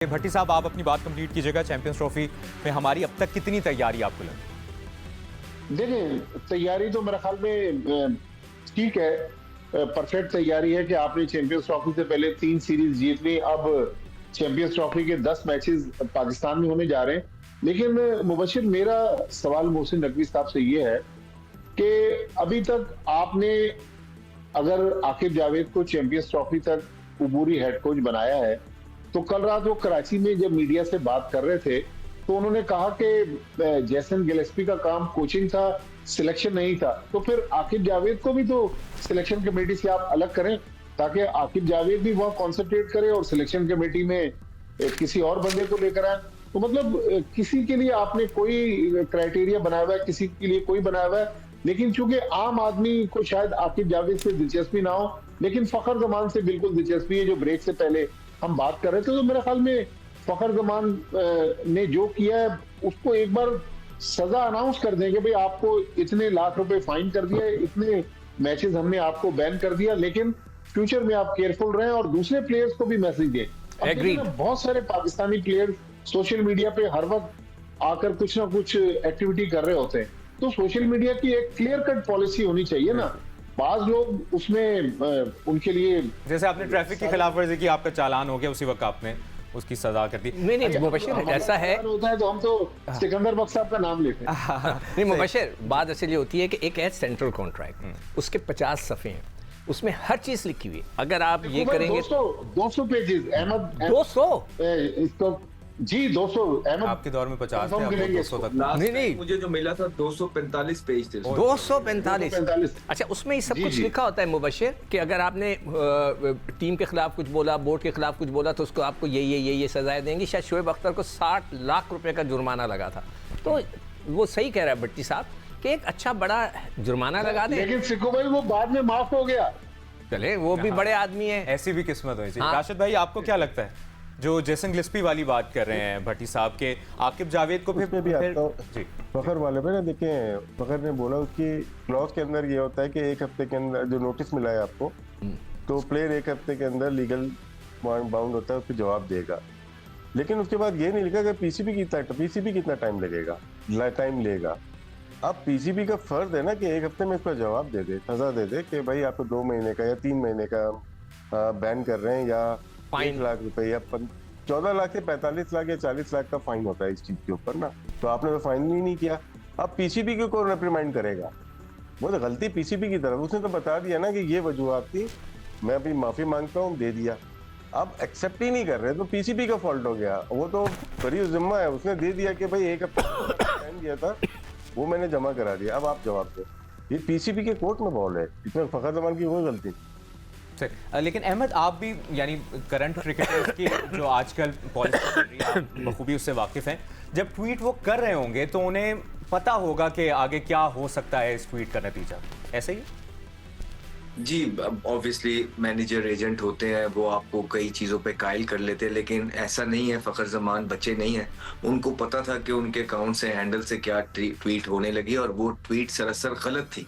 भट्टी साहब, आप अपनी बात कंप्लीट कीजिएगा। चैंपियंस ट्रॉफी में हमारी अब तक कितनी तैयारी आपको लगी? देखिए, तैयारी तो मेरे ख्याल में ठीक है। परफेक्ट तैयारी है कि आपने चैंपियंस ट्रॉफी से पहले 3 सीरीज जीत ली। अब चैंपियंस ट्रॉफी के 10 मैचेस पाकिस्तान में होने जा रहे हैं। लेकिन मुबशिर, मेरा सवाल मोहसिन नकवी साहब से ये है कि अभी तक आपने अगर आकिब जावेद को चैंपियंस ट्रॉफी तक उबूरी हेड कोच बनाया है, तो कल रात वो कराची में जब मीडिया से बात कर रहे थे तो उन्होंने कहा कि जैसन गिलेस्पी का काम कोचिंग था, सिलेक्शन नहीं था। तो फिर आकिब जावेद को भी तो सिलेक्शन कमेटी से आप अलग करें, ताकि आकिब जावेद भी वहां कॉन्सेंट्रेट करे और सिलेक्शन कमेटी में किसी और बंदे को लेकर आए। तो मतलब किसी के लिए आपने कोई क्राइटेरिया बनाया हुआ है, किसी के लिए कोई बनाया हुआ है। लेकिन चूंकि आम आदमी को शायद आकिब जावेद से दिलचस्पी ना हो, लेकिन फखर जमान से बिल्कुल दिलचस्पी है। जो ब्रेक से पहले हम बात कर रहे थे, तो मेरे ख्याल में फखर जमान ने जो किया है उसको एक बार सजा अनाउंस कर दें कि भाई आपको इतने लाख रुपए फाइन कर दिया है, इतने मैचेस हमने आपको बैन कर दिया, लेकिन फ्यूचर में आप केयरफुल रहें और दूसरे प्लेयर्स को भी मैसेज दें। बहुत सारे पाकिस्तानी प्लेयर्स सोशल मीडिया पे हर वक्त आकर कुछ ना कुछ एक्टिविटी कर रहे होते हैं, तो सोशल मीडिया की एक क्लियर कट पॉलिसी होनी चाहिए ना। बाज लोग उसमें उनके लिए, जैसे आपने ट्रैफिक की खिलाफ वर्जी की, आपका चालान हो गया, उसी वक्त आपने उसकी सजा कर दी। नहीं मुबशिर, ऐसा है होता है तो हम तो सिकंदर बख्श साहब का नाम लेते हैं। नहीं मुबशिर, बात असल ये होती है कि एक है सेंट्रल कॉन्ट्रैक्ट, उसके 50 सफ़े हैं, उसमें हर चीज लिखी हुई है। अगर आप ये करेंगे 200 पेजेस, अहमद 200 इसको जी 200 अहमद आपके दौर में 50 थे, अब 200 तक। नहीं, मुझे जो मिला था 245 पेज थे। 245। अच्छा, उसमें ही सब कुछ लिखा होता है मुबशिर कि अगर आपने टीम के खिलाफ कुछ बोला, बोर्ड के खिलाफ कुछ बोला, तो उसको आपको ये सजाएं देंगी। शायद शोएब अख्तर को 60 लाख रुपए का जुर्माना लगा था। तो वो सही कह रहा है भट्टी साहब कि एक अच्छा बड़ा जुर्माना लगा दें। लेकिन सिक्कू भाई वो बाद में माफ हो गया। चले, वो भी बड़े आदमी है, ऐसी भी किस्मत होनी चाहिए। राशिद भाई, आपको क्या लगता है, जो जेसन गिलेस्पी वाली बात कर रहे हैं भट्टी साहब के, आकिब जावेद को फिर भी आता जी फखर वाले पे ना, देखें फखर ने बोला उसकी क्लॉज के अंदर ये होता है कि 1 हफ्ते के अंदर जो नोटिस मिला है आपको, तो प्लेयर 1 हफ्ते के अंदर लीगल बाउंड होता है, उसको जवाब देगा। लेकिन उसके बाद ये नहीं लिखा कि पीसीबी कितना टाइम लेगा। अब पीसीबी का फर्ज है ना कि 1 हफ्ते में इसका जवाब दे दे, सजा दे दे कि भाई आपको 2 महीने का या 3 महीने का बैन कर रहे हैं, या 1 लाख रुपए या 14 लाख से 45 लाख या 40 लाख का फाइन होता है इस चीज के ऊपर ना। तो आपने तो फाइन ही नहीं किया। अब पीसीबी को कौन रिप्रिमाइंड करेगा? वो तो गलती पीसीबी की तरफ, उसने तो बता दिया ना कि ये वजूहत थी, मैं अभी माफी मांगता हूँ, दे दिया। अब एक्सेप्ट ही नहीं कर रहे तो पीसीबी का फॉल्ट हो गया। वो तो बड़ी जिम्मा है, उसने दे दिया कि भाई 1 हफ्ते टाइम दिया था, वो मैंने जमा करा दिया, अब आप जवाब दो। ये पीसीबी के कोर्ट में बॉल है, इसमें फखर जमान की कोई गलती नहीं। लेकिन अहमद, आप भी यानी करंट क्रिकेटर्स की जो आजकल पॉलिसी चल रही है, आप बखूबी उससे वाकिफ हैं। जब ट्वीट वो कर रहे होंगे तो उन्हें पता होगा कि आगे क्या हो सकता है इस ट्वीट का नतीजा, ऐसे ही? जी, ऑब्वियसली मैनेजर एजेंट होते हैं, वो आपको कई चीज़ों पे कायल कर लेते हैं, लेकिन ऐसा नहीं है। फखर जमान बच्चे नहीं है, उनको पता था कि उनके अकाउंट से, हैंडल से क्या ट्वीट होने लगी, और वो ट्वीट सरासर गलत थी।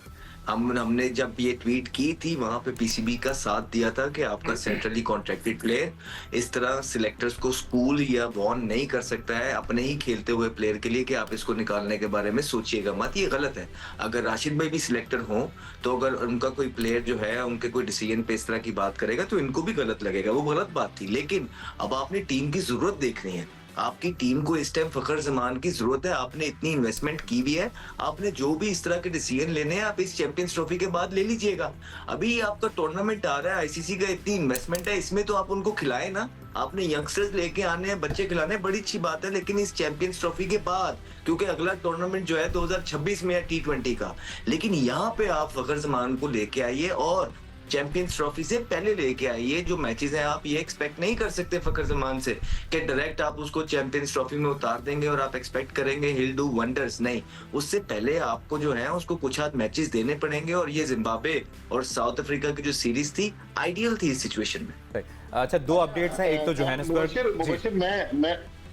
हमने जब ये ट्वीट की थी, वहां पे पीसीबी का साथ दिया था कि आपका सेंट्रली कॉन्ट्रैक्टेड प्लेयर इस तरह सिलेक्टर्स को स्कूल या वॉर्न नहीं कर सकता है अपने ही खेलते हुए प्लेयर के लिए कि आप इसको निकालने के बारे में सोचिएगा मत, ये गलत है। अगर राशिद भाई भी सिलेक्टर हो, तो अगर उनका कोई प्लेयर जो है उनके कोई डिसीजन पे इस तरह की बात करेगा तो इनको भी गलत लगेगा, वो गलत बात थी। लेकिन अब आपने टीम की जरूरत देखनी है। आपकी टीम को इस टाइम फखर जमान की जरूरत है, आपने इतनी इन्वेस्टमेंट की भी है, आपने जो भी इस तरह के डिसीजन लेने हैं आप इस चैंपियंस ट्रॉफी के बाद ले लीजिएगा। अभी आपका टूर्नामेंट आ रहा है, आईसीसी का इतनी इन्वेस्टमेंट है, इसमें तो आप उनको खिलाए ना। आपने यंगस्टर्स लेके आने हैं, बच्चे खिलाने, बड़ी अच्छी बात है, लेकिन इस चैंपियंस ट्रॉफी के बाद, क्योंकि अगला टूर्नामेंट जो है 2026 में है T20 का, लेकिन यहाँ पे आप फखर जमान को लेके आइए और चैंपियंस ट्रॉफी से पहले लेके आइए। जो मैचेस हैं आप ये एक्सपेक्ट नहीं कर सकते फखर जमान से कि डायरेक्ट आप उसको चैंपियंस ट्रॉफी में उतार देंगे और आप एक्सपेक्ट करेंगे हिल डू वंडर्स। नहीं, उससे पहले आपको जो है उसको कुछ आध मैचेस देने पड़ेंगे, और ये जिम्बाब्वे और साउथ अफ्रीका की जो सीरीज थी आइडियल थी इस सिचुएशन में। अच्छा, 2 अपडेट्स हैं, एक तो जोहान्सबर्ग।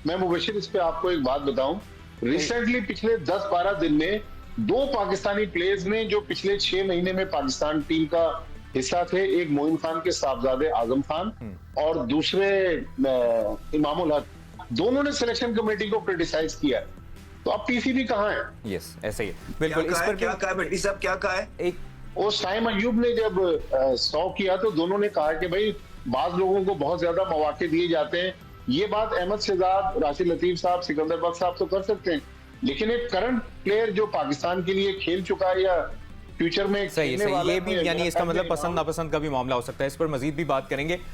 मैं मुबशिर इस पे आपको एक बात बताऊं। रिसेंटली पिछले 10-12 दिन में 2 पाकिस्तानी प्लेयर्स ने, जो पिछले 6 महीने में पाकिस्तान टीम का हिस्सा थे, एक मोइन खान के साहबजादे आजम खान और दूसरे इमामुल हक, दोनों ने सिलेक्शन कमेटी को क्रिटिसाइज किया। तो अब पीसीबी कहाँ है? यस, ऐसे ही है। बिल्कुल, इस पर क्या कहा भट्टी साहब, क्या कहा है? एक उस टाइम अयूब ने जब 100 किया तो दोनों ने कहा कि भाई बाज लोगों को बहुत ज्यादा मौके दिए जाते हैं। ये बात अहमद शहजाद, राशिद लतीफ साहब, सिकंदर बख्श साहब तो कर सकते हैं, लेकिन एक करंट प्लेयर जो पाकिस्तान के लिए खेल चुका है या फ्यूचर में सही खेलने सही, वाला ये है, भी यानी इसका मतलब मेरे पसंद नापसंद का भी मामला हो सकता है। इस पर मजीद भी बात करेंगे।